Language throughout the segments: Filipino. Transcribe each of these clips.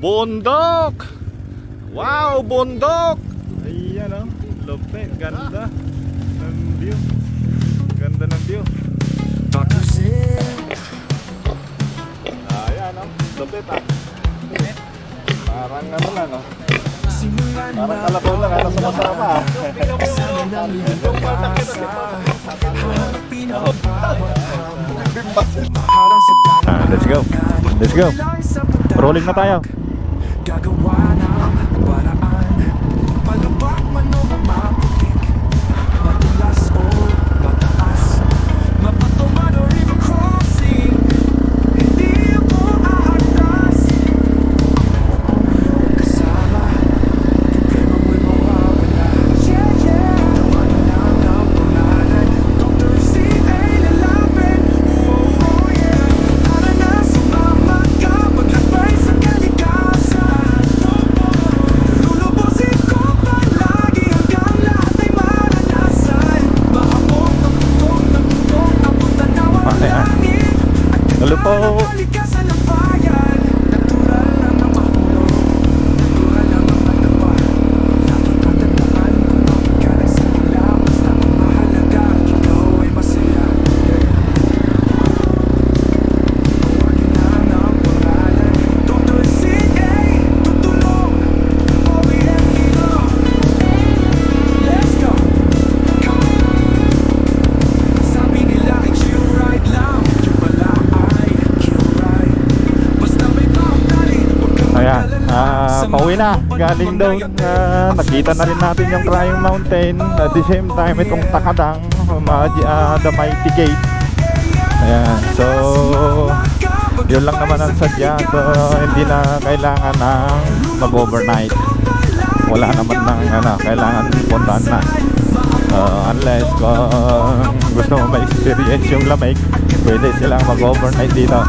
Bundok! Wow, bundok! Ayan o, lupit, ganda ng view. Ganda ng view. Ayan o, lupit ah. Parang ano lang o. Parang kalabaw lang, ano sumasama ah. Let's go. Let's go. Rolling na tayo. Gagawa ng paraan. Palabak man o maputik, matulas o mataas, mapato man o river crossing, hindi ako aatas. Kasama, problema mo'y mawawala. Yeah, yeah. Tawagan lang ang pangalan, Dr. C.A. lalapit. Oh, oh yeah. Para na sumama ka, paglakbay sa kalikasan. Lulubusin ko palagi hanggang lahat ay maranasan. Maabot ang bundok ng bundok, abot ang nawang langit. At kalikasan ng bayan. Natural lang ang mahulog, natural lang ang mataba. Lagi tatandaan kung bakit ka nagsimula. Basta ang mahalaga, ikaw ay masaya. Tawagin lang ang pangalan, Dr. C.A. tutulong. OBM dito. Let's go. Come on. Sabi nila ay chill ride lang, yung pala ay kill ride. Basta may boundary, huwag kang Ayan, mag-alala. pauwi na. Galing doon, nakita na rin natin yung Crying Mountain. At the same time, itong Takadang, the Mighty Gate. Ayan, so yun lang naman ang sadya. So hindi na kailangan ng mag-overnight. Wala naman ng kailangan puntahan na. Unless kung gusto mo ma-experience yung lamig, pwede silang mag-overnight dito.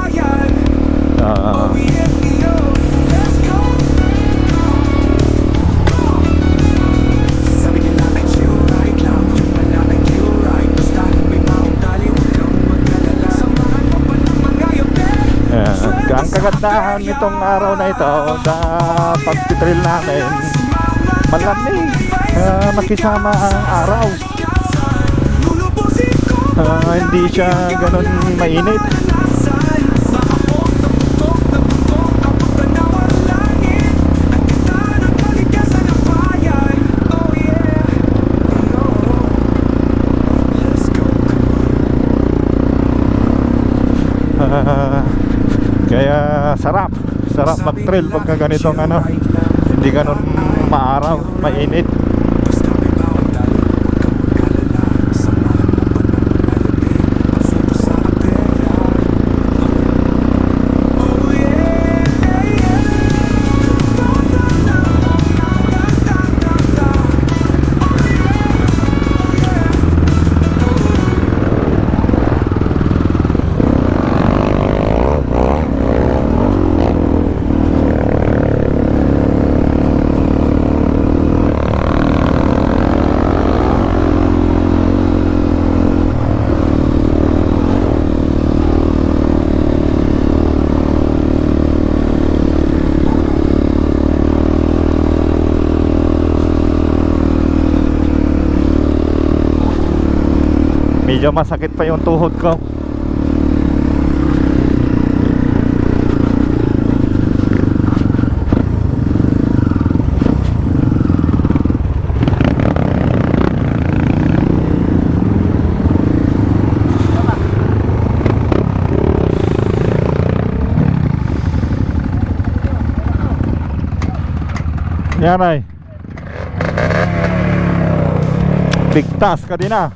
Sabi nila ay chill ride lang, yung pala ay kill ride. Basta may boundary, huwag kang mag-alala. Samahan mo pa ng mga yape. Ayan. Ang kagandahan nitong araw na ito sa pag-trail namin, malamig, makisama ang araw. Lulubusin ko Hindi siya ganun mainit. maabot ang bundok ng bundok, abot ang nawang langit. At ganda ng kalikasan ng bayan. Oh yeah. Let's go. Kaya sarap mag-trail pagka ganitong hindi ganun maaraw, mainit. Basta may boundary, huwag kang mag-alala. Samahan mo pa ng mga yape, pasunod sa pera. Oh yeah, yeah. Medyo masakit pa yung tuhod ko. Yan ay bigtas ka din ah.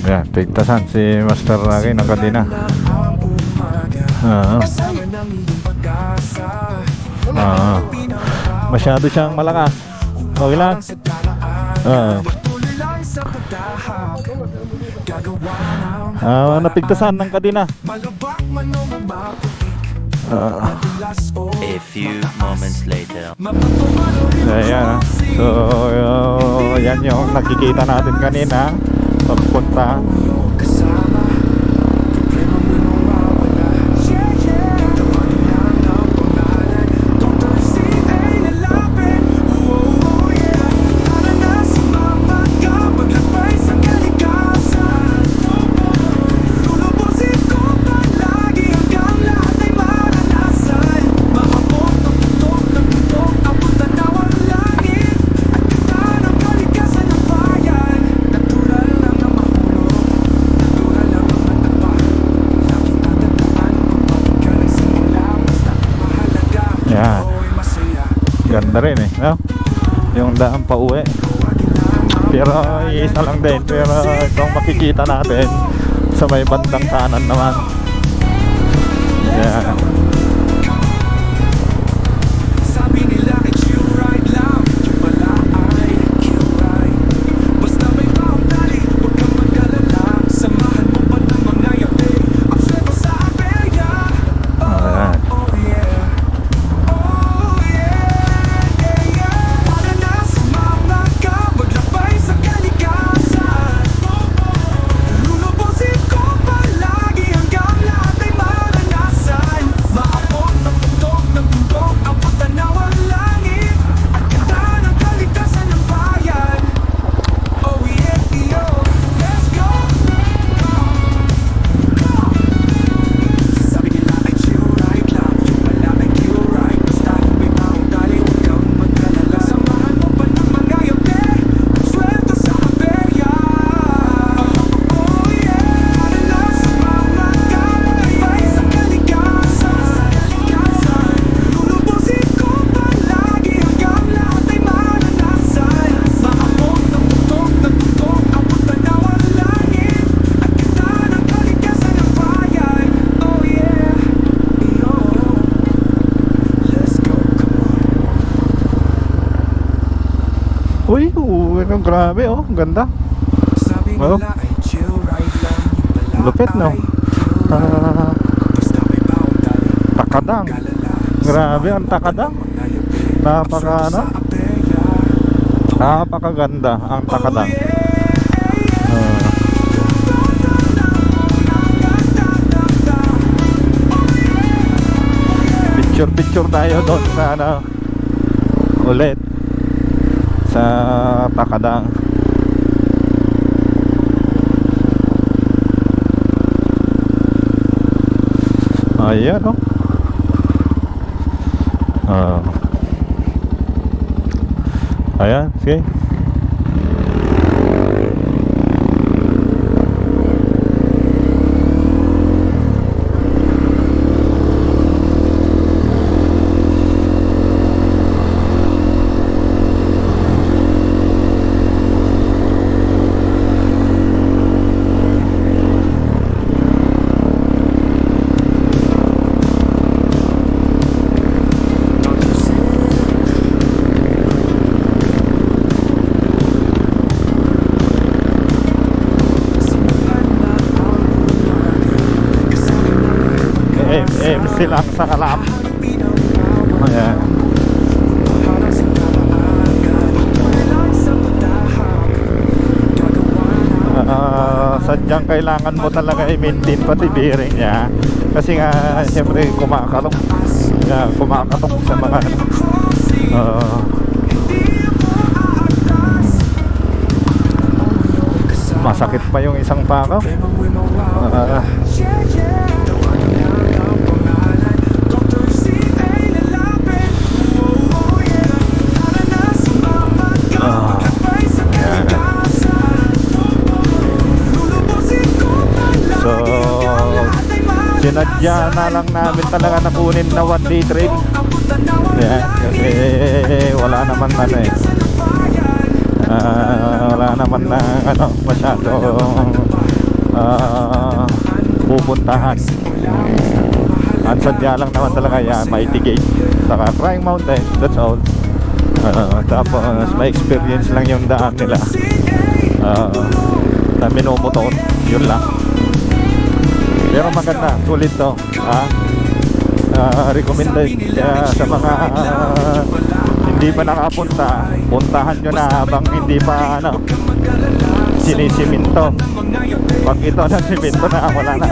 Yan, bigtasan si Master Ragay ng kadina. Masyado siyang malakas. Okay lang. Napigtasan ng kadina. A few moments later. Ayan. So, yan yung nakikita natin kanina pagpunta. Maganda rin eh, no? Yung daan pa uwi. Pero isa lang din. Pero itong makikita natin sa may bandang kanan naman. Yan. Sabi nila it's you right lang, yung pala ay you right. Basta may boundary, huwag kang mag-alala. Samahan mo pa ng mga yabi, ang swerte sa aberya. Ayan. Oh yeah, oh yeah, yeah, yeah. Para na sumama ka, maglakbay sa kalikasan. Lulubusin ko palagi hanggang lahat ay maranasan. Maabot ng bundok, abot tanaw ang langit. At ganda ng kalikasan ng bayan. Oh yeah, yo, let's go. Sabi nila ay chill right lang, yung pala ay kill right. Basta may boundary, huwag kang mag-alala. Samahan mo pa ng mga yabi, ang swerte sa aberya. Oh yeah, para na sumama ka, maglakbay sa kalikasan. Lulubusin ko palagi hanggang lahat ay maranasan. Maabot ng bundok, abot tanaw ang langit. At ganda ng kalikasan ng bayan. Oh yeah, yo, let's go, come on. Uy, grabe oh, ang ganda. Sabi Oh. nila ay chill right lang, yung pala Lupit, no? ay kill right. Basta may boundary, Takadang. mag-alala. Grabe ang takadang. Mga yabi, Napaka ano? sa aberya. Napakaganda ang takadang. Picture tayo doon sa ano ulit sa takadang. Ayan oh. Ayan, sige. MC lang sa kalap. Ayan. Sadyang kailangan mo talaga i-maintain pati bearing niya. Kasi nga, siyempre kumakatok sa mga masakit pa yung isang pako. So sinadya na lang namin talaga na kunin na 1-day trip. Yan, kasi wala naman ano eh. Wala naman na ano masyado pupuntahan. Ang sadya lang naman talaga yan, maitigate saka Crying Mountain, that's all. Tapos may experience lang yung daan nila na minumotor, yun lang. Pero maganda, sulit to. Recommended sa mga hindi pa nakapunta, puntahan nyo na habang hindi pa ano, sinisiminto. Pag ito na siminto na, wala na.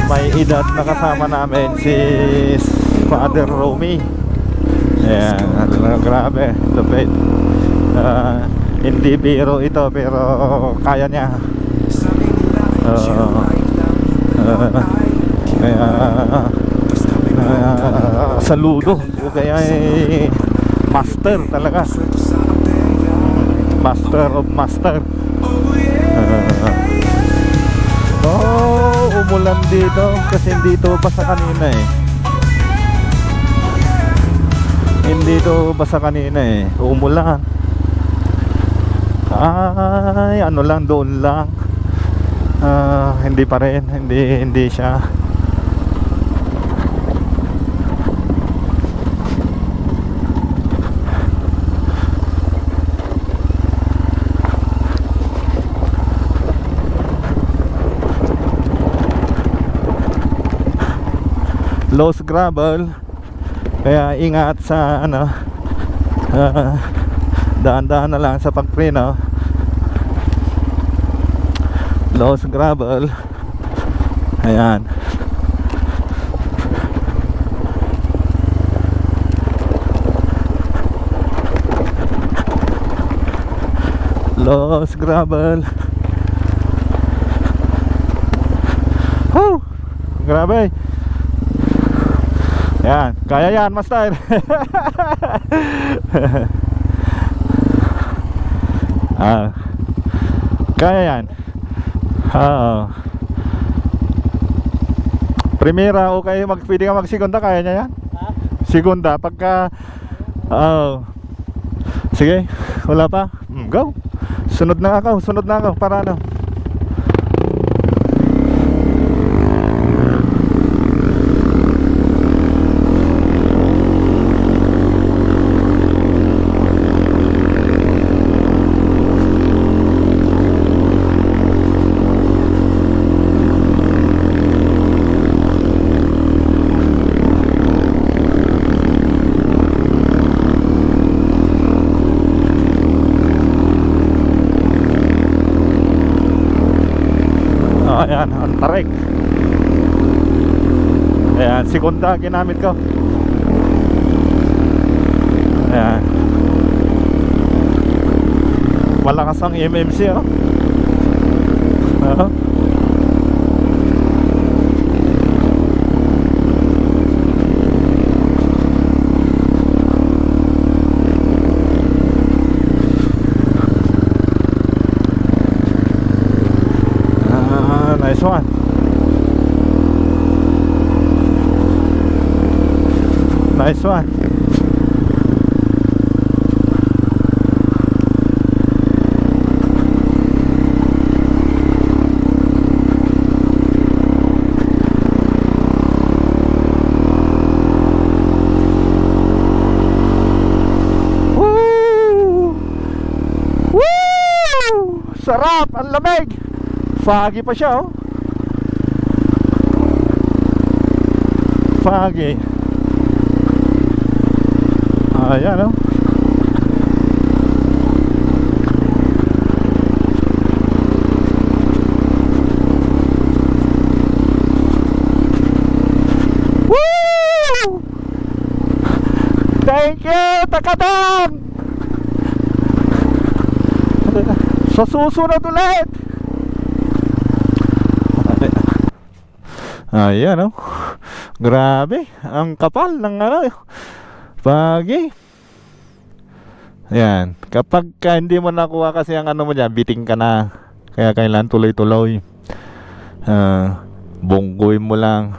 may edad na kasama namin si Father Romy. Ayan, grabe, lupit. Hindi biro ito pero kaya niya. Kaya saludo. Kaya master talaga. Master of master. Umulan dito kasi dito basa kanina eh. Hindi to basa kanina eh. Umulan. Ay, ano lang, doon lang. Hindi pa rin. Hindi siya. Lost gravel. Kaya ingat sa ano, daan-daan na lang sa pagpreno. Lost gravel. Ayan. Lost gravel. Woo! Grabe. Yan, kaya yan, master. Kaya yan. Primera, okay, pwede ka mag-segunda, kaya niya yan? Segunda, pagka sige, wala pa. Go. Sunod na ako, para ano. Ayan, ang tarik. Ayan, segunda ginamit ko. Ayan. Malakas ang MMC, oh. Nice one. Nice one. Woo! Woo! Sarap, ang lamig. Foggy pa siya, oh. Foggy. Ayan, oh. Woo! Thank you, Takadang! Sa susunod ulit. Ayan, oh. Grabe, ang kapal ng ano, Foggy. Ayan, kapag hindi mo nakuha kasi ang ano mo dyan, biting ka na. Kaya kailangan tuloy-tuloy. Bunggoy mo lang.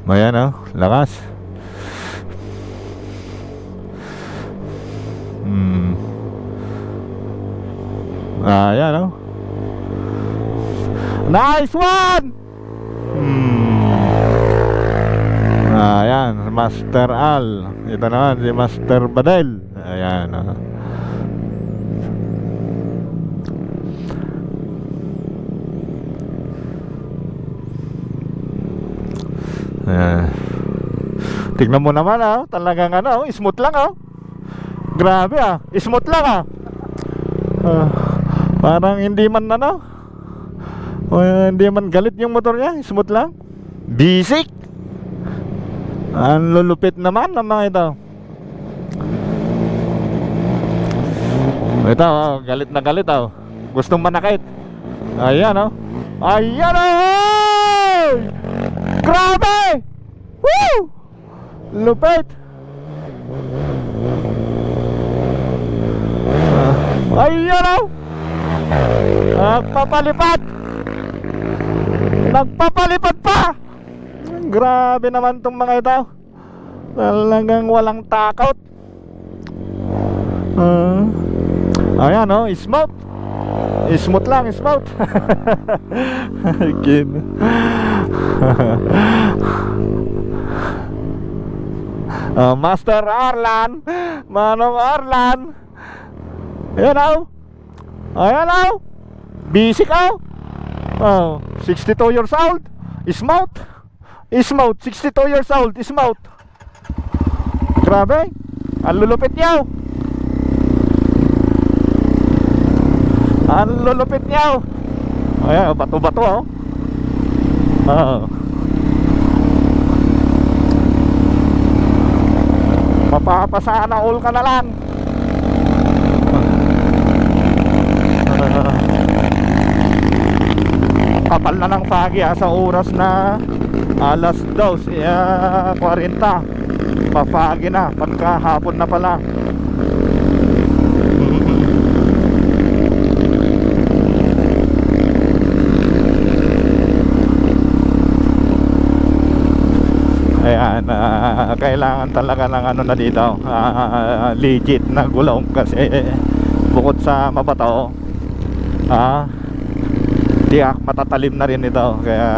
Ayan, oh, lakas. Ayan, oh. Nice one! Ayan, Master Al. Ito naman si Master Badel. Ayan, tignan mo naman, talagang ano, smooth lang, grabe, smooth lang, Parang hindi man hindi man galit yung motor niya. Smooth lang. Basic. Ang lulupit naman ng mga ito. Ito, galit na galit, gustong manakit. Ayan, ayan, grabe. Woo! Lupit. Ayan, nagpapalipad pa. Grabe naman tong mga ito. Talagang walang takot. Ayan, smooth. Smooth lang, smooth. Kid. Master Arlan, Manong Arlan. Ayan, ayan, busy ka. 62 years old. Smooth. Smooth, 62 years old. Smooth. Grabe. Ang lulupit niya. Ang lulupit niya. Ayan, bato-bato, mapapasana all ka na lang. Kapal na ng pagi sa oras na alas 2:40. Mapagi na pagka hapon na pala. Ayan, kailangan talaga ng ano na dito, legit na gulong kasi bukod sa mabato, tiyak matatalim na rin ito. Kaya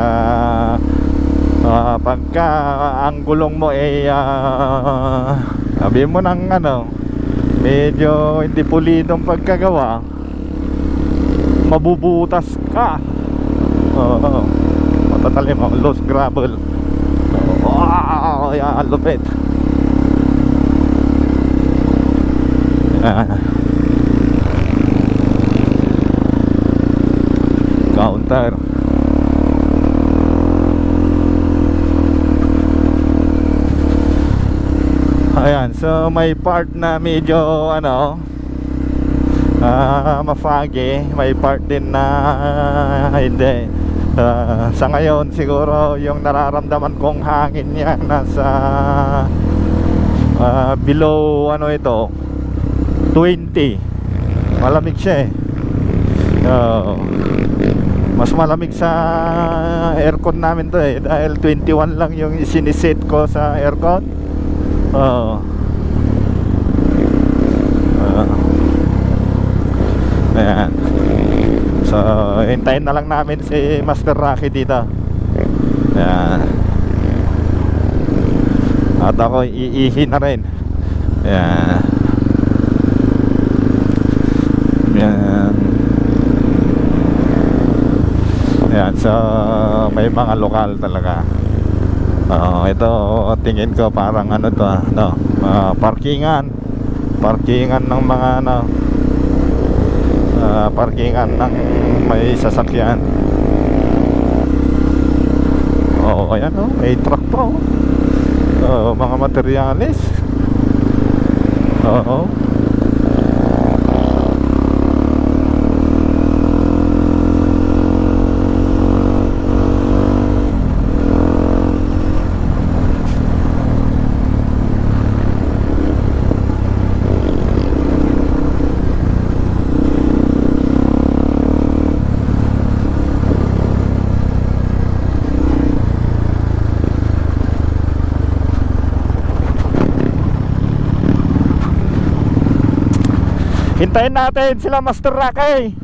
pagka ang gulong mo ay sabi mo ng medyo hindi pulidong pagkagawa, mabubutas ka. Matatalim, loose gravel. Wow, yan, lupit. Counter. Ayan, so may part na medyo mafagi, may part din na hindi. Sa ngayon siguro yung nararamdaman kong hangin niya nasa below ito 20. Malamig siya mas malamig sa aircon namin to dahil 21 lang yung isiniset ko sa aircon. Ayan. So, hintayin na lang namin si Master Rocky dito. Ayan. At ako iihi na rin. Ayan. Ayan. Ayan. So, may mga lokal talaga. Ito, tingin ko parang parkingan. Parkingan ng mga parkingan ng may sasakyan. Ayan, may truck pa, mga materyales. Hintayin natin sila Master Rocky.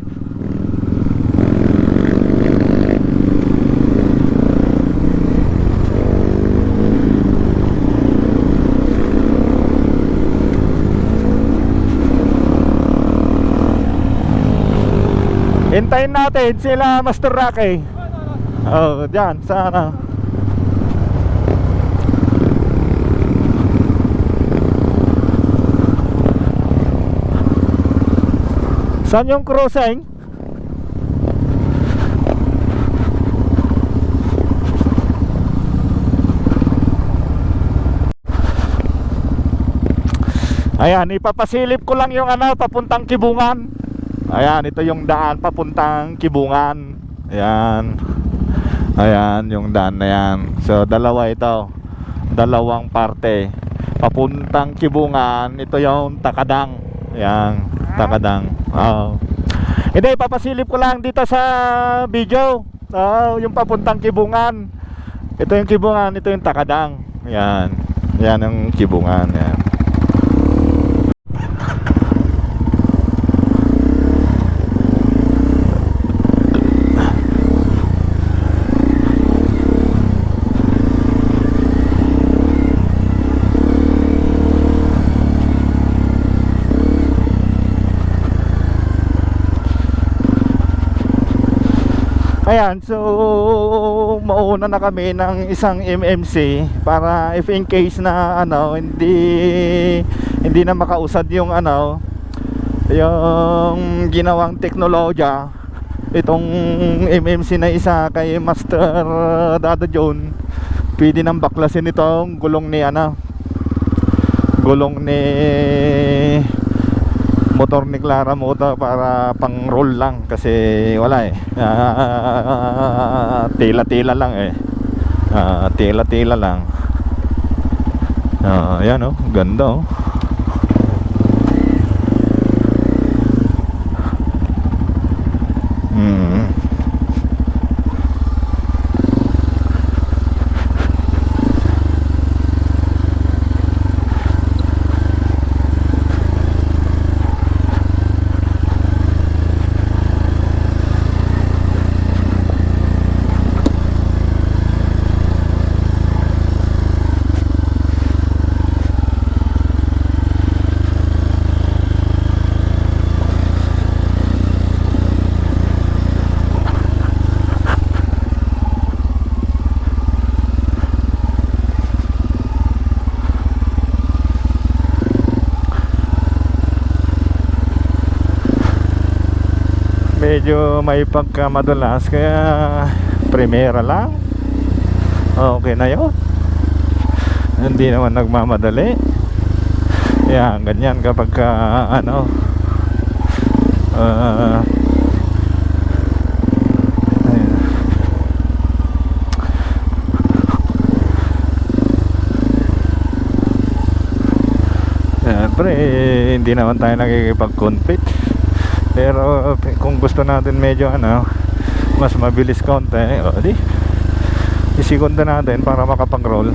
Hintayin natin sila Master Rocky. Diyan sana. Saan yung crossing? Ayan, ipapasilip ko lang yung ano, papuntang Kibungan. Ayan, ito yung daan papuntang Kibungan. Ayan. Ayan, yung daan na yan. So, dalawa ito. Dalawang parte. Papuntang Kibungan, ito yung Takadang. Ayan, Takadang. Oo. Hindi, ipapasilip ko lang dito sa video. Yung papuntang Kibungan. Ito yung Kibungan, ito yung Takadang. Ayan. Ayan yung Kibungan. Ayan. Ayan, so mauna na kami ng isang MMC para if in case na ano, hindi na makausad yung ano, yung ginawang teknolohiya itong MMC na isa kay Master Dada John, pwede nang baklasin itong gulong ni ano, gulong ni motor ni Clara Moto para pang roll lang kasi wala eh, tila-tila lang eh, tila-tila lang. Ayan oh, ganda oh. Medyo may pagkamadulas kaya primera lang, okay na yun. Hindi naman nagmamadali. Yan, ganyan kapag ano, ayan. Siyempre hindi naman tayo nakikipag-compete. Pero kung gusto natin medyo ano, mas mabilis konti, di isikunda natin para makapag-roll.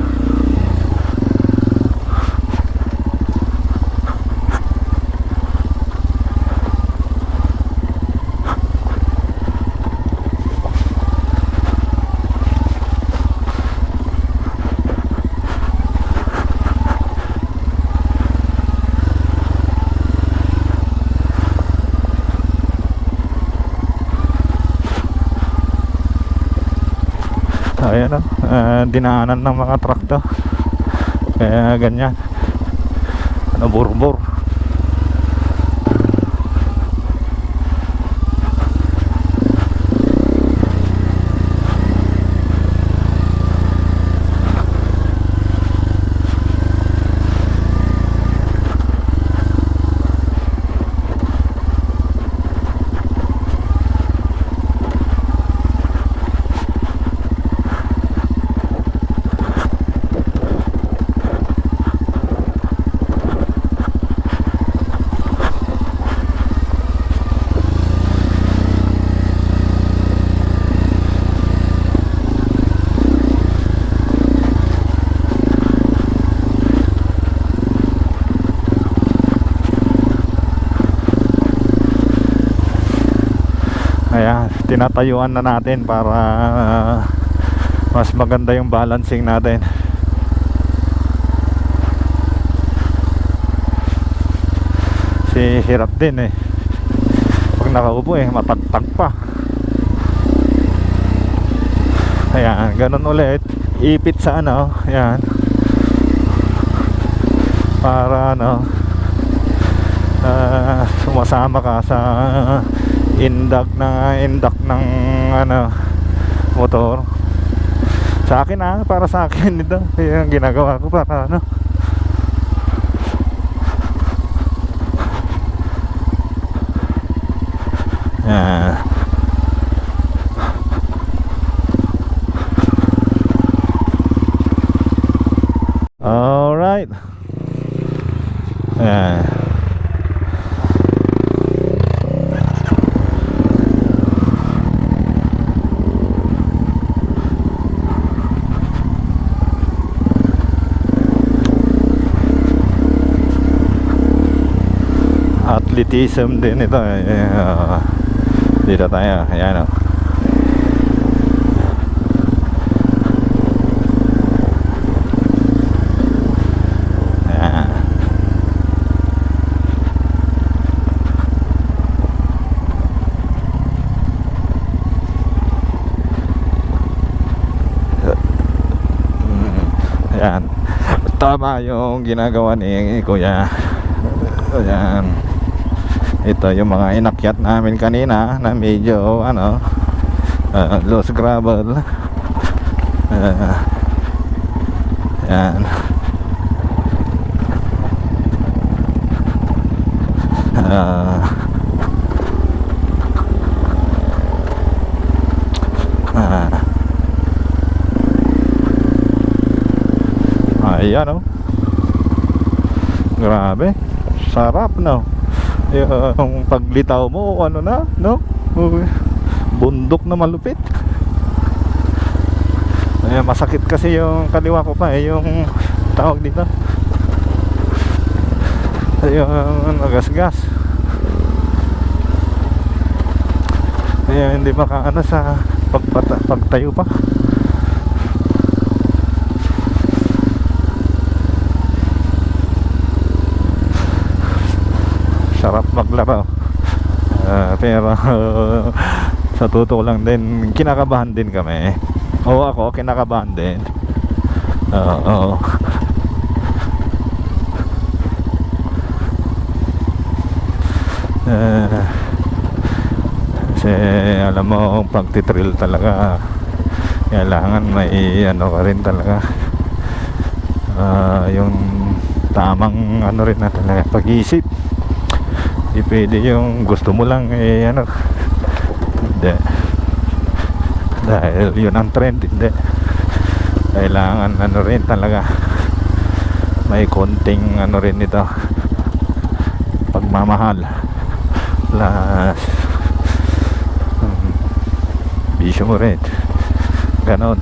Ayan o, dinaanan ng mga truck to, kaya ganyan, ano, burbur. Ayan, tinatayuan na natin para mas maganda yung balancing natin. Kasi hirap din eh pag nakaupo eh, matagtag pa. Ayan, ganun ulit, ipit sa ano, ayan, para ano, sumasama ka sa indak ng ano, motor. Sa akin para sa akin ito, yung ginagawa ko para ano, athleticism din ito. Dito tayo. Ayan o. Ayan. Tama yung ginagawa ni Kuya. Ayan. Ito yung mga inakyat namin kanina na medyo loose gravel. Ayan. Ayan o. Grabe. Sarap no. Yung paglitaw mo ano na no? Bundok na malupit. Ayan, masakit kasi yung kaliwa ko pa yung tawag dito. Yung nagasgas. Ayan, hindi makaano sa pagtayo pa. Sarap maglaro. Pero sa totoo lang din, kinakabahan din kami. Oo, ako kinakabahan din. Oo. Kasi alam mo, pagtitrill talaga kailangan may ano ka rin talaga, yung tamang ano rin na talaga pag-isip. Hindi pwede yung gusto mo lang hindi, dahil yun ang trend. Hindi, kailangan ano rin talaga may konting ano rin ito, pagmamahal plus bisyo mo rin, ganon.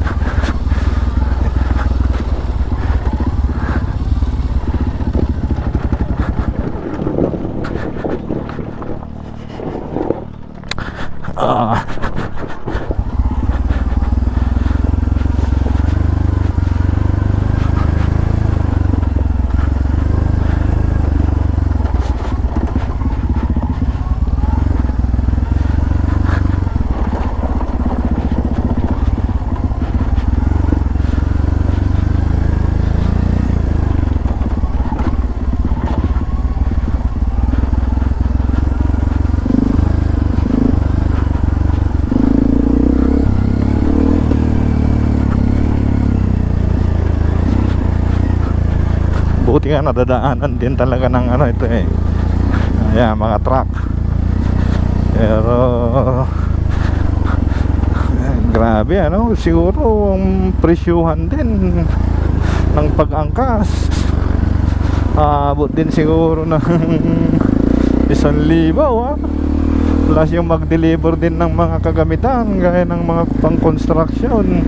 Buti nga nadadaanan din talaga ng ano ito ayan, mga truck. Pero grabe ano, siguro ang presyuhan din ng pag-angkas abot din siguro ng 1,000 plus yung mag-deliver din ng mga kagamitan gaya ng mga pang-construction,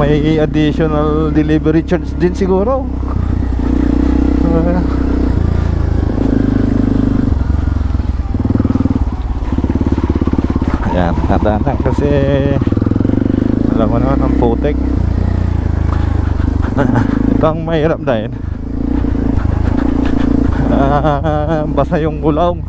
may additional delivery charge din siguro. Ayan, tandaan kasi alam mo naman ang putik. Ito ang mahirap dahil basa yung gulong.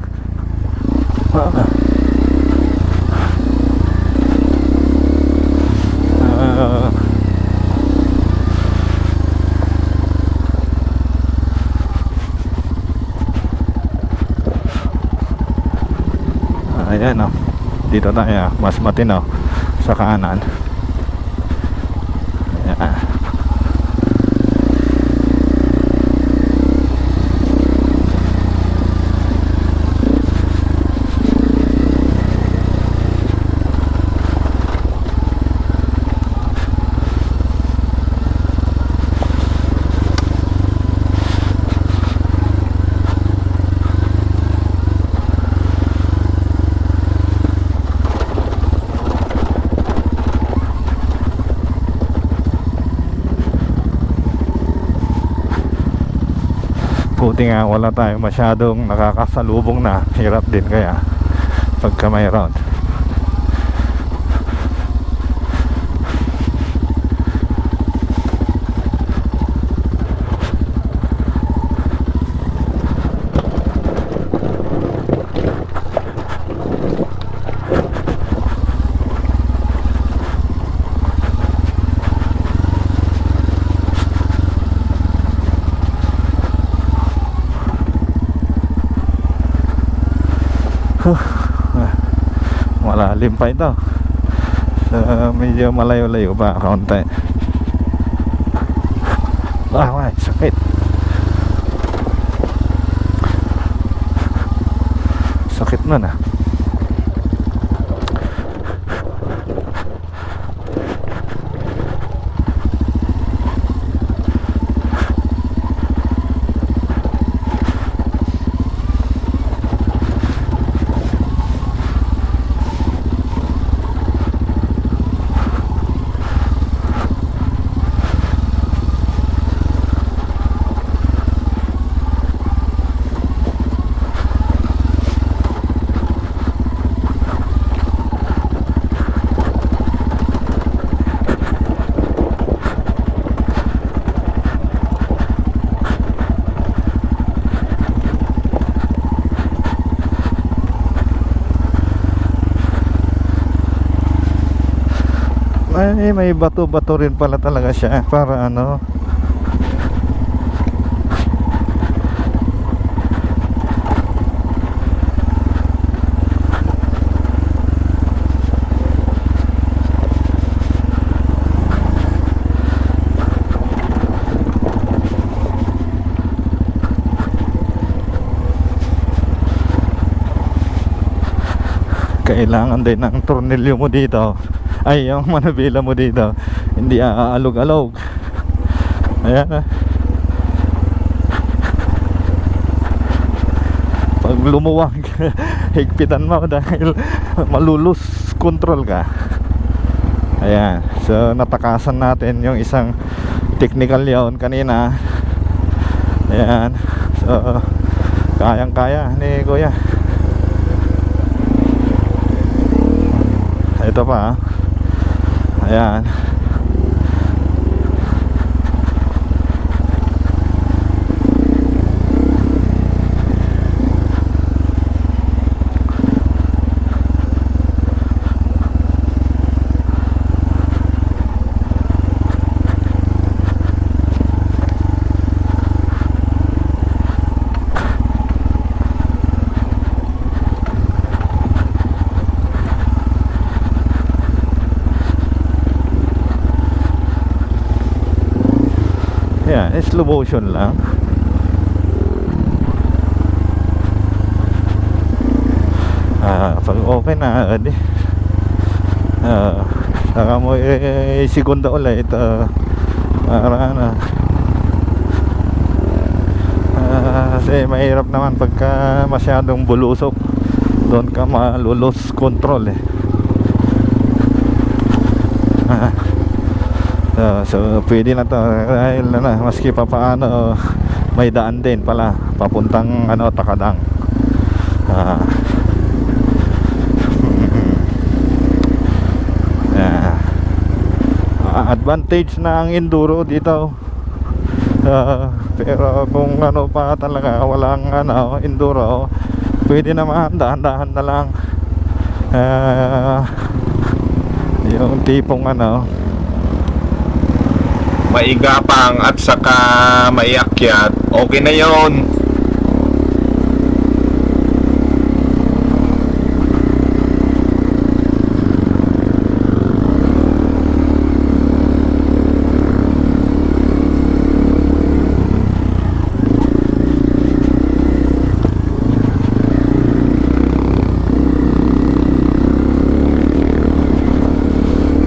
Ayan o, dito tayo, mas matino sa kanan. Ayan. Buti nga wala tayo masyadong nakakasalubong na. Hirap din kaya pagka mayroon. Malalim pa ito. So, medyo malayo-layo pa kaunti. Ay, sakit. Sakit nun ah. Ay, may bato-bato rin pala talaga siya para ano. Kailangan din ng tornilyo mo dito. Ay, yung manabila mo dito hindi aalog-alog. Ayan. Pag lumuwag higpitan mo dahil malulus control ka. Ayan. So natakasan natin yung isang technical yun kanina. Ayan. So kayang-kaya ni Kuya. Ito pa. Ayan. Yan, slow motion lang. Pag okay na edi saka mo segunda ulit para ano kasi mahirap naman pagka masyadong bulusok, doon ka malulose control so pwede na to dahil na maski pa paano may daan din pala papuntang ano Takadang. Advantage na ang enduro dito, pero kung ano pa talaga walang ano enduro, pwede naman dahan-dahan na lang, yung tipong ano maigapang at saka maiakyat, okay na yon.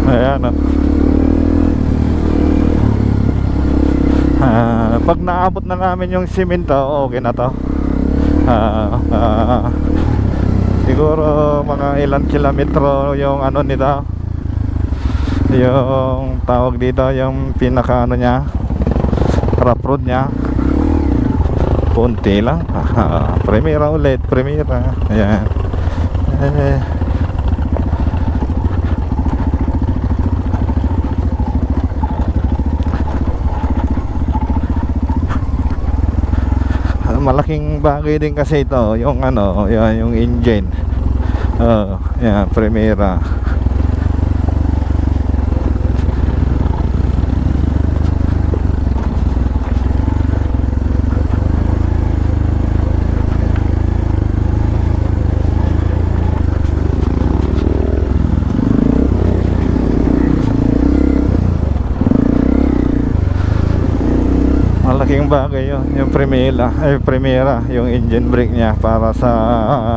Ayan pag naabot na namin yung simento, okay na to. Siguro mga ilang kilometro yung ano nito, yung tawag dito, yung pinaka ano nya, rough road nya. konti lang. Primera ulit, primera. Ayan. Malaking bagay din kasi ito, yung ano, yan, yung engine. Yan, primera. Malaking bagay yun, yung primera, yung engine brake niya para sa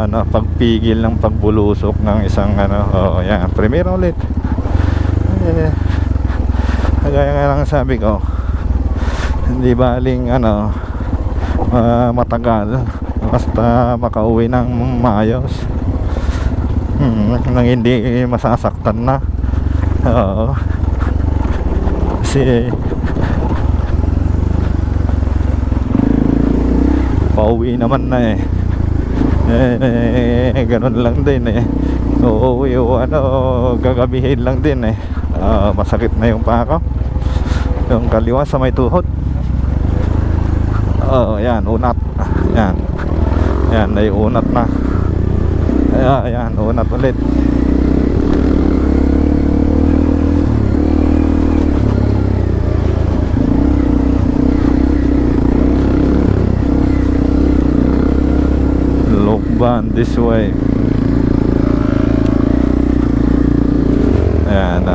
ano, pagpigil ng pagbulusok ng isang ano. Yan, primera ulit. Kaya nga lang sabi ko, hindi baling ano, matagal, basta makauwi ng maayos, nang hindi masasaktan na. Kasi pauwi naman na ganun lang din uuwi o ano, gagabihin lang din masakit na yung pako, yung kaliwa sa may tuhod. Yan, unat. Yan, naiunat na. Yan, unat ulit. Lokban this way. Ayan,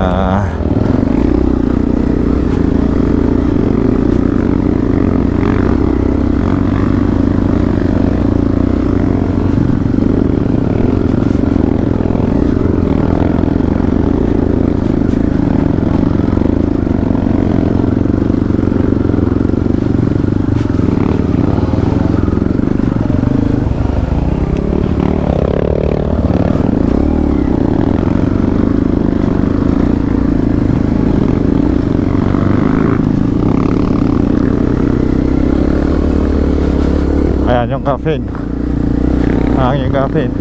ayan yung caffeine. Yung caffeine.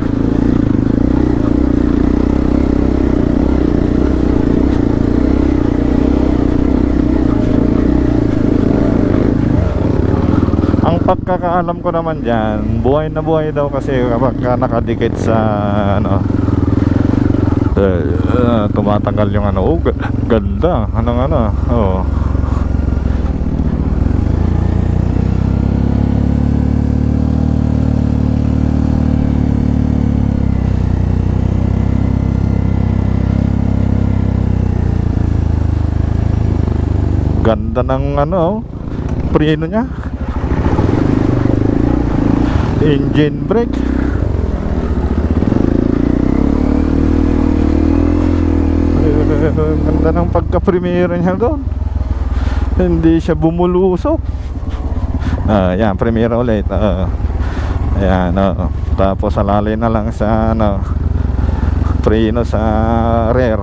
Ang pagkakaalam ko naman dyan, buhay na buhay daw kasi kapag nakadikit sa ano, tumatagal yung ano. Ganda. Ano. Ganda ng ano, preno niya, engine brake. Ganda ng pagka-primera niya doon, hindi siya bumulusok. Yan, primera ulit. Ayan, tapos alali na lang sa ano, preno sa rear.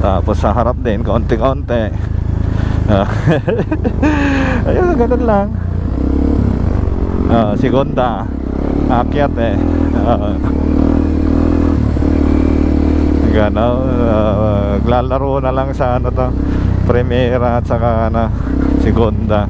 Tapos sa harap din, konti-konti. Ayun, ganun lang. Segunda, akyat gano'n. Lalaro na lang sa ano to, primera at saka ano, segunda.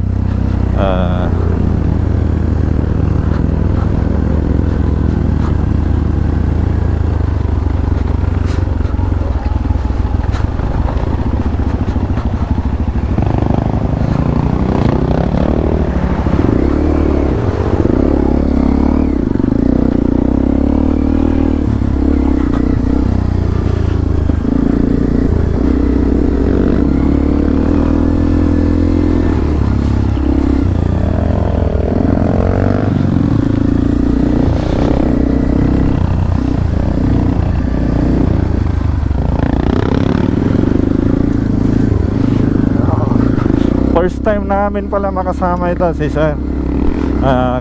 First time namin pala makasama ito si Sir,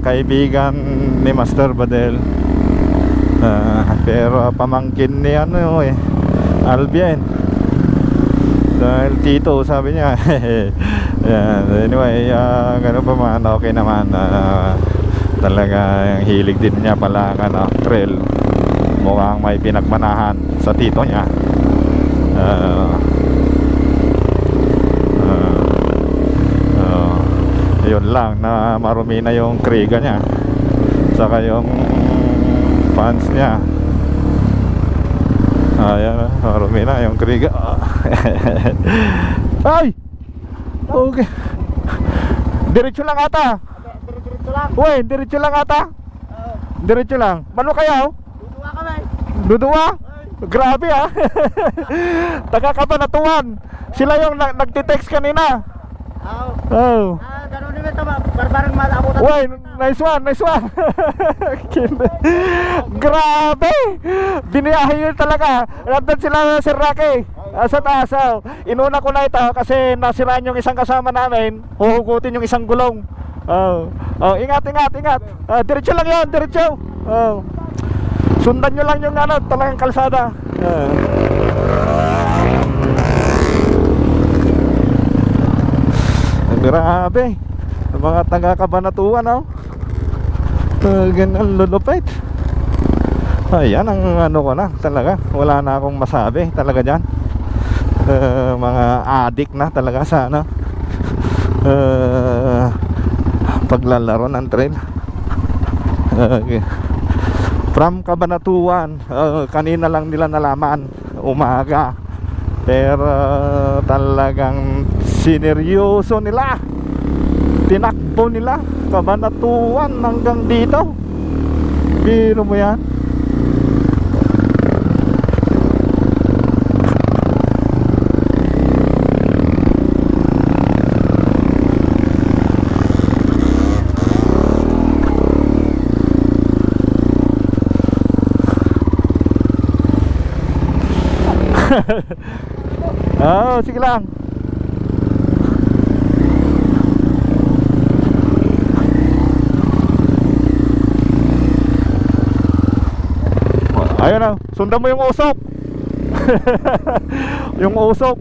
kaibigan ni Master Badel, pero pamangkin ni ano Albion, dahil tito sabi niya. Yan, anyway, ganun pa man, okay naman. Talaga yung hilig din niya pala trail. Mukhang may pinagmanahan sa tito niya. Yun lang, na marumi na yung kriga niya, saka yung fans niya. Ayan, marumi na yung kriga. Ay! Okay. Diretso lang ata. Diretso lang. Uy, diretso lang ata. Diretso lang. Mano kaya oh? Duduwa kami. Duduwa? Grabe ah. Tagakabanatuan. Sila yung nagtitext kanina. Oh. Ganun naman ito. Barbarang malabutan. Uy, nice one, nice one. Grabe. Biniyahe yun talaga. Nandun sila Sir Rocky. Sa taas. Inuna ko na ito kasi nasiraan yung isang kasama namin. Huhugutin yung isang gulong. Ingat. Diretso lang yun, diretso. Sundan nyo lang yung talagang kalsada. Grabe. Mga taga-Kabanatuan ganun lulupit. Ayan ang ko na talaga. Wala na akong masabi talaga dyan. Mga addict na talaga sa paglalaro ng trail. From Kabanatuan, kanina lang nila nalaman umaga, pero talagang sineryoso nila, tinakbo nila Kabanatuan hanggang dito. Biro mo yan. Sige lang. Ayun sundan mo yung usok. Yung usok.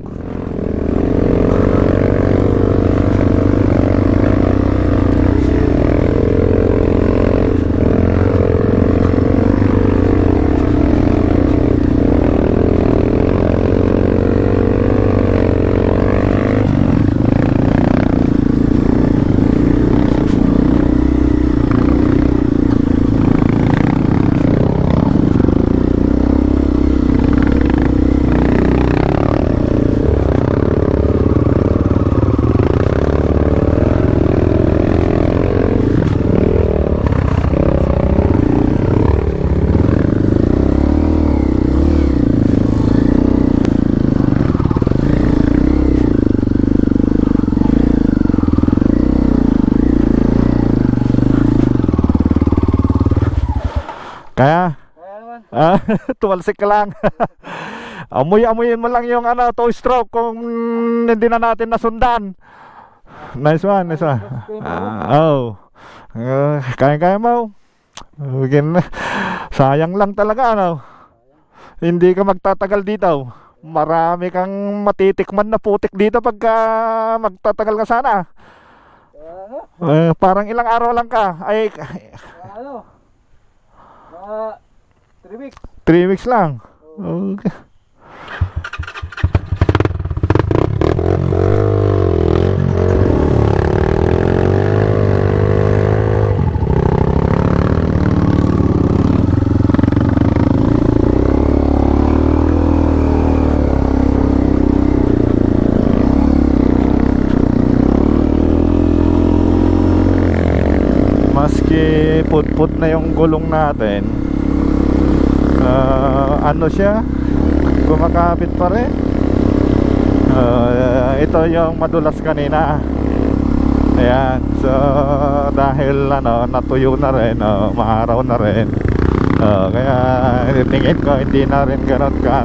Kaya tumalsik ka lang. Amoy-amoyin mo lang yung toe stroke kung hindi na natin nasundan. Nice one. Kaya mo. Sayang lang talaga hindi ka magtatagal dito. Marami kang matitikman na putik dito pagka magtatagal ka sana. Parang ilang araw lang ka. 3 weeks. 3 weeks lang. Okay. Maski put na yung gulong natin, siya kumakapit pa rin. Ito yung madulas kanina. Ayan, so dahil natuyo na rin, maaraw na rin, kaya tingin ko hindi na rin ganun ka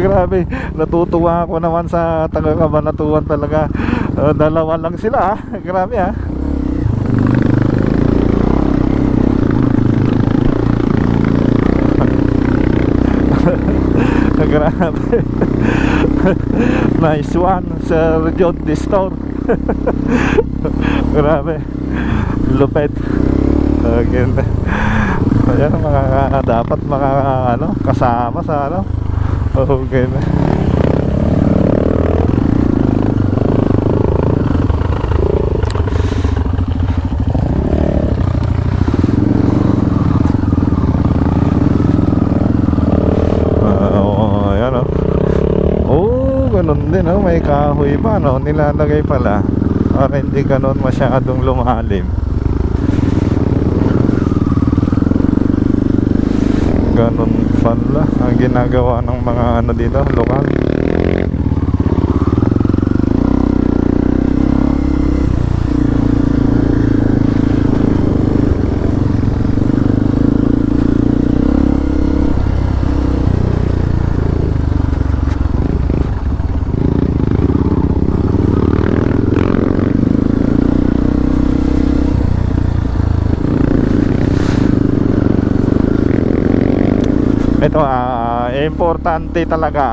Grabe, natutuwa ako naman sa taga Cabanatuan talaga. Dalawa lang sila, grabe ah. Grabe. Nice one, Sir John Distor. Grabe, lupet. Ganda. Ayan, dapat mga kasama sa okay na. Ganun din may kahoy pa nilalagay pala para hindi ganun masyadong lumalim. Ganun pala ang ginagawa ng mga dito lokal. Ito importante talaga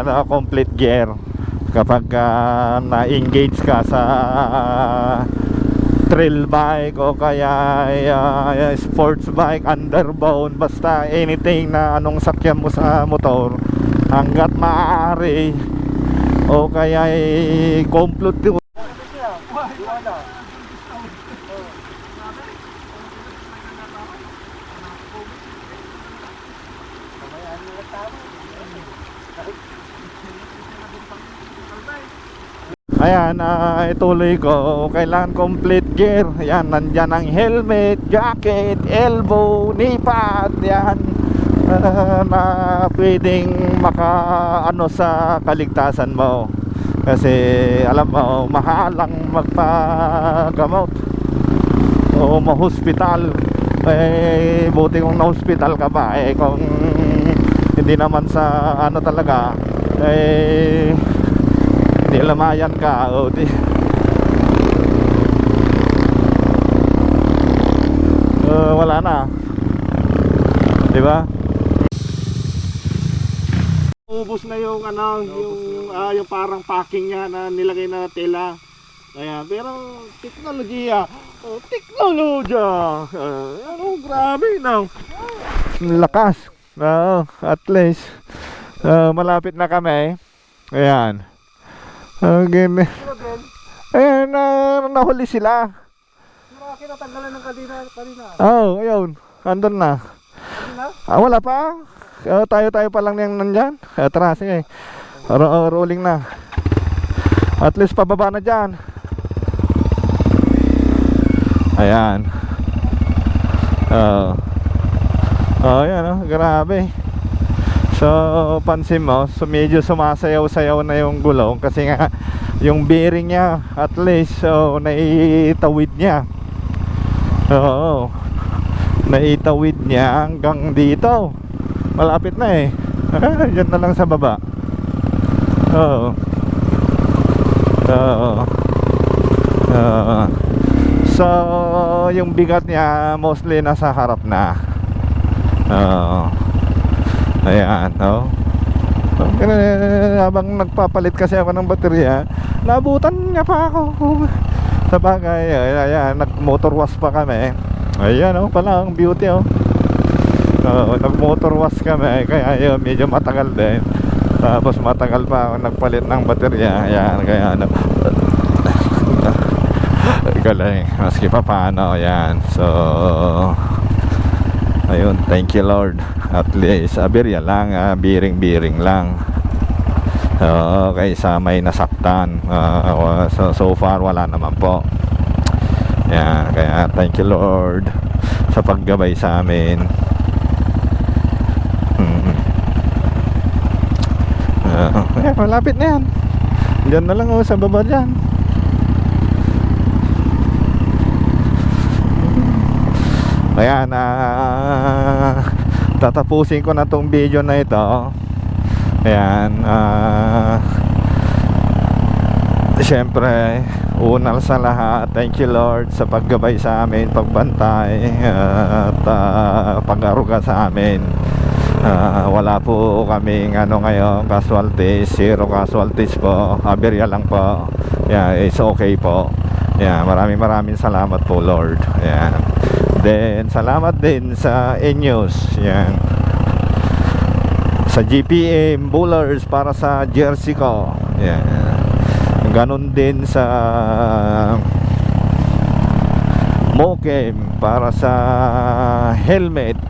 ang complete gear kapag na-engage ka sa trail bike o kaya sports bike, underbound, basta anything na anong sakyan mo sa motor, hanggat maaari o kaya complete. Ayan, ituloy ko. Kailangan complete gear. Ayan, nandyan ang helmet, jacket, elbow, knee pad. Yan, na pwedeng sa kaligtasan mo. Kasi alam mo, mahalang magpagamot o mahospital. Buti kung na-hospital ka pa. Kung hindi naman sa talaga, hindi lamayan ka wala na, di ba? Ubos na yung yung parang packing niya na nilagay na tela. Ayan, pero teknolohiya, grabe lakas. At least malapit na kami. Ayan. Again. Ayan, nahuli sila. Kinatanggalan ng kanina. Ayun. Andun na. Wala pa. Tayo pa lang yung nandyan. Tara, sige. Rolling na. At least pababa na dyan. Ayan. Ayan, grabe. So pansin mo, medyo sumasayaw-sayaw na yung gulong kasi nga yung bearing niya at least naitawid niya. Naitawid niya hanggang dito. Malapit na Diyan na lang sa baba. So yung bigat niya mostly nasa harap na. Ayan, habang nagpapalit kasi ako ng baterya, nabutan niya pa ako. Sa bagay, ayan, nag-motor wash pa kami. Ayan, pala ang beauty, nag-motor wash kami, kaya yun, medyo matagal din. Tapos matagal pa ako nagpalit ng baterya. Ayan, kaya galing, maski pa paano. Ayan, so ayun, thank you Lord. At least aberya lang, biring lang. Okay, sa may nasaktan. So far wala naman po. Yan, kaya thank you Lord sa paggabay sa amin. Malapit na yan. Diyan na lang sa baba dyan. Ayan, tatapusin ko na tong video na ito. Ayan, siyempre, unang sa lahat, thank you Lord sa paggabay sa amin, pagbantay at pag-aruga sa amin. Wala po kaming ngayon casualties, 0 casualties po, aberya lang po. Yeah, it's okay po. Yeah, maraming salamat po Lord. Yeah. Then salamat din sa Enyos, yan, sa GPM Bullers para sa jersey ko. Yan. Ganon din sa Mokem para sa helmet.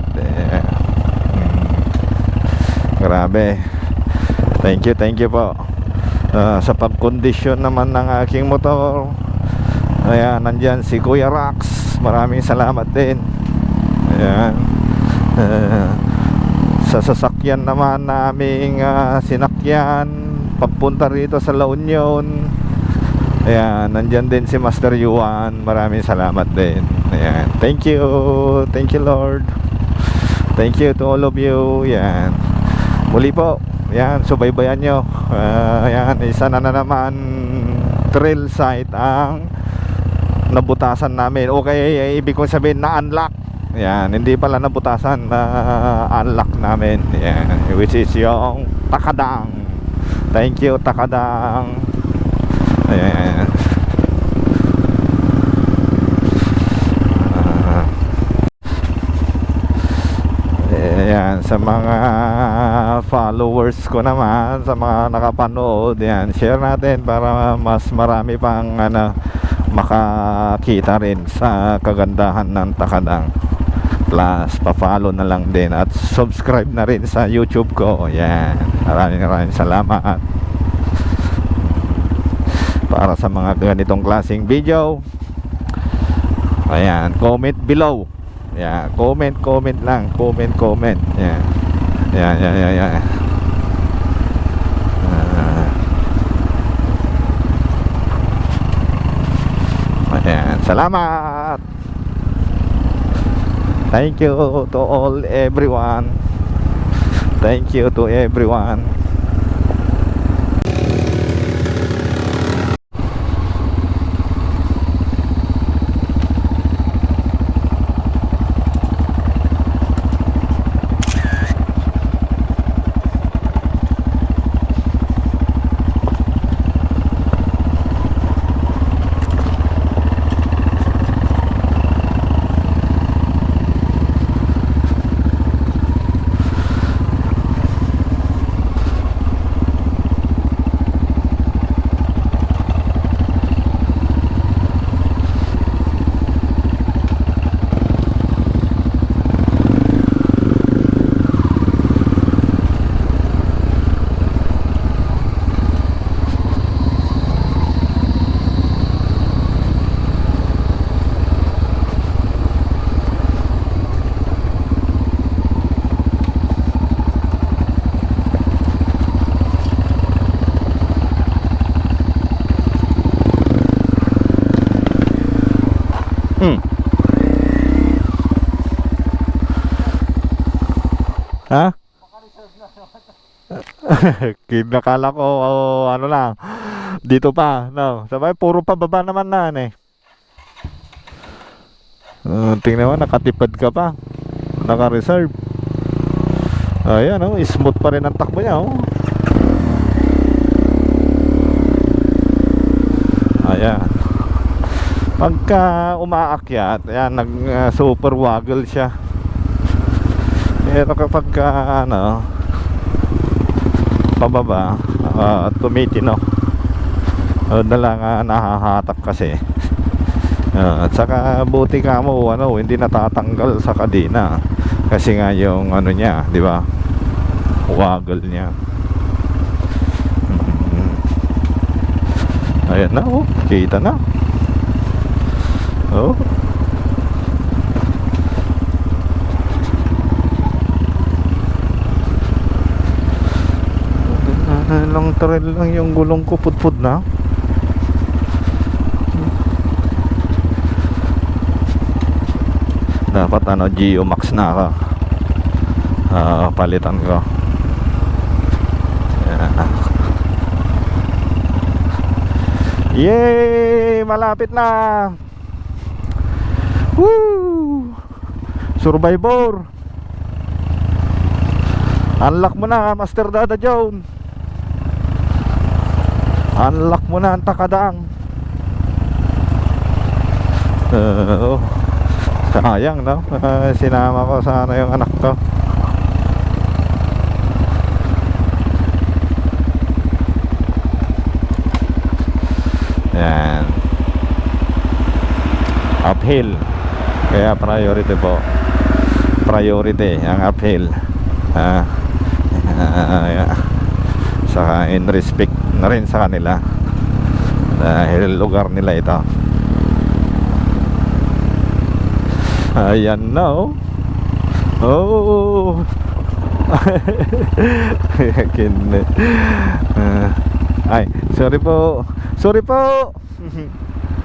Grabe. Thank you po. Sa pagkondisyon naman ng aking motor, ayan, nandyan si Kuya Rax. Maraming salamat din. Ayan. Sa sasakyan naman naming sinakyan pagpunta rito sa La Union, ayan, nandyan din si Master Yuan. Maraming salamat din. Ayan. Thank you Lord. Thank you to all of you. Ayan. Muli po, ayan, subaybayan nyo. Ayan, isa na naman trail site ang nabutasan namin. Okay, ibig kong sabihin na unlock. Yan, hindi pala nabutasan, na unlock namin. Yan, which is yung Takadang. Thank you Takadang. Ayan. Ayan, sa mga followers ko naman, sa mga nakapanood, yan, share natin para mas marami pang makakita rin sa kagandahan ng Takadang. Plus pa-follow na lang din at subscribe na rin sa YouTube ko. Yan, maraming salamat para sa mga ganitong klaseng video. Ayan, comment below. Yan, comment lang, comment. Yan. Yan. Ayan, salamat. Thank you to all everyone. Thank you to everyone. Ha? Kinakala ko ano lang dito pa, no. Sabay puro pababa naman na eh. Tingnan mo, nakatipad ka pa. Naka-reserve. Ayan, oh, smooth pa rin ang takbo niya, oh. Ayan. Pagka umaakyat, ayan, super waggle siya. Pero kapag pababa, tumitino, na lang nahahatak kasi. At saka buti ka mo, hindi natatanggal sa kadena. Kasi nga yung niya, di ba? Waggle niya. Ayan na, oh, kita na. Oh. Long trail lang yung gulong ko, pudpud na. Dapat Geo Max na ka. Palitan ko. Yan. Yay! Malapit na. Woo! Survivor. Unlock mo na, Master Dada John. Unlock mo na ang takadang. Sayang, no? Sinama ko sana yung anak ko. Yan. Uphill. Kaya priority po. Priority ang uphill. Saka in respect na rin sa kanila dahil lugar nila ito. Ayan na, oh. Oh. Ay, sorry po. Sorry po.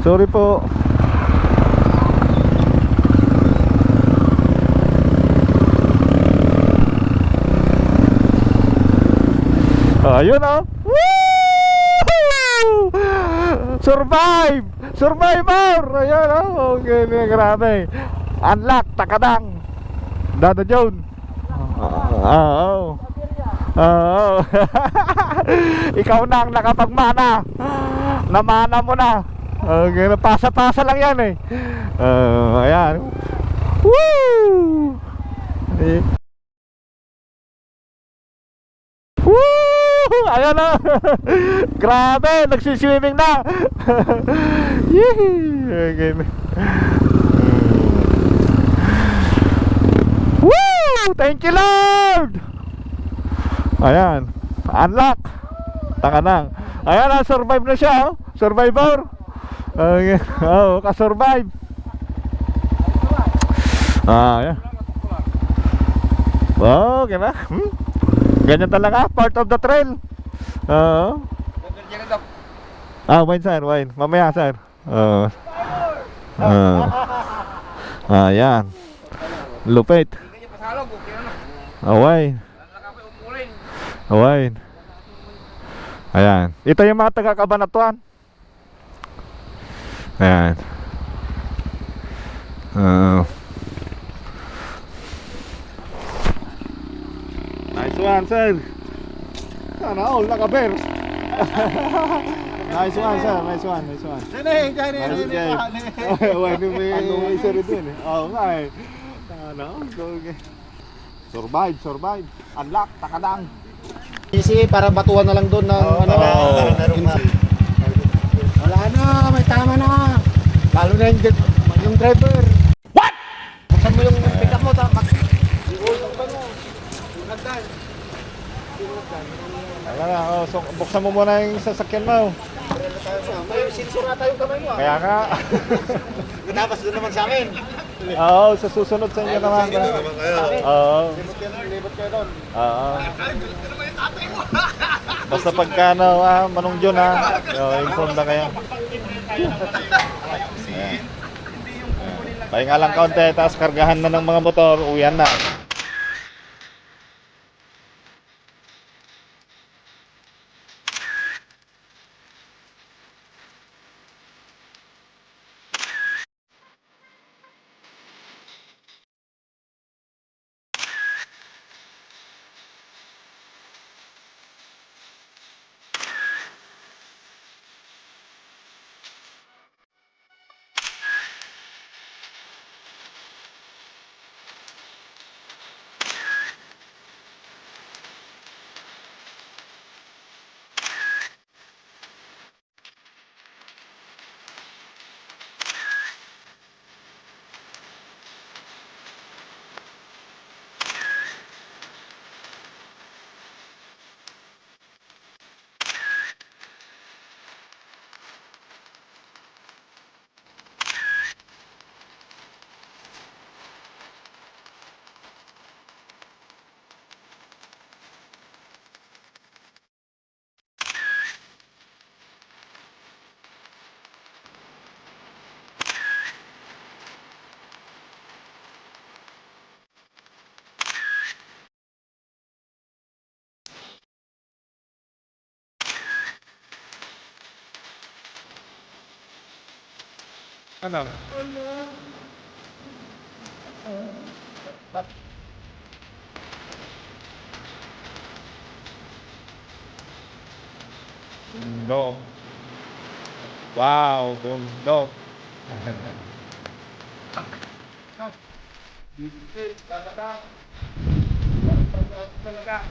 Sorry po. Ayun, oh. Woo! Survive! Survivor! Ayan, oh. Okay, grabe. Unlock, takadang. Dada John. Oo. Oo. Ikaw na ang nakapagmana. Namana mo na. Okay, pasa-pasa lang yan, eh. Ayan. Woo! Woo! Ayan na. Grabe, nagsiswimming na. Okay. Woo! Thank you, Lord. Ayan. Unlock. Taka nang. Ayan na, survive na siya, oh. Survivor. Okay. Oh, ka-survive. Ayan. Okay na. Ganyan talaga, part of the trail. Wine sir, wine. Mamaya sir. Ayan. Lupit. Wine. Wine. Ayan. Ito yung mga taga-Cabanatuan. Ayan. Nice one, sir. Sana all naka-bears. Nice one, sir. Nice one, nice one. Nice guy. May isa rin dun, eh. Oo nga, eh. Sana all. Survive, survive. Unlock, takadang. Easy, para batuan na lang doon ng wala na, may tama na. Lalo na yung driver. What? Buksan mo yung pick up mo, Wala na, so, buksan mo muna yung sasakyan mo. May sensor ata yung kamay mo. Kaya nga. Tapos doon naman sa akin. Oo, sa susunod sa inyo naman. Oo. Libot kayo doon. Oo. Basta pagka Manong John, inform na kayo. Ayan. Pahinga lang kaunti, tapos kargahan na ng mga motor, uwian na. Ano? No. Wow, no. Talaga.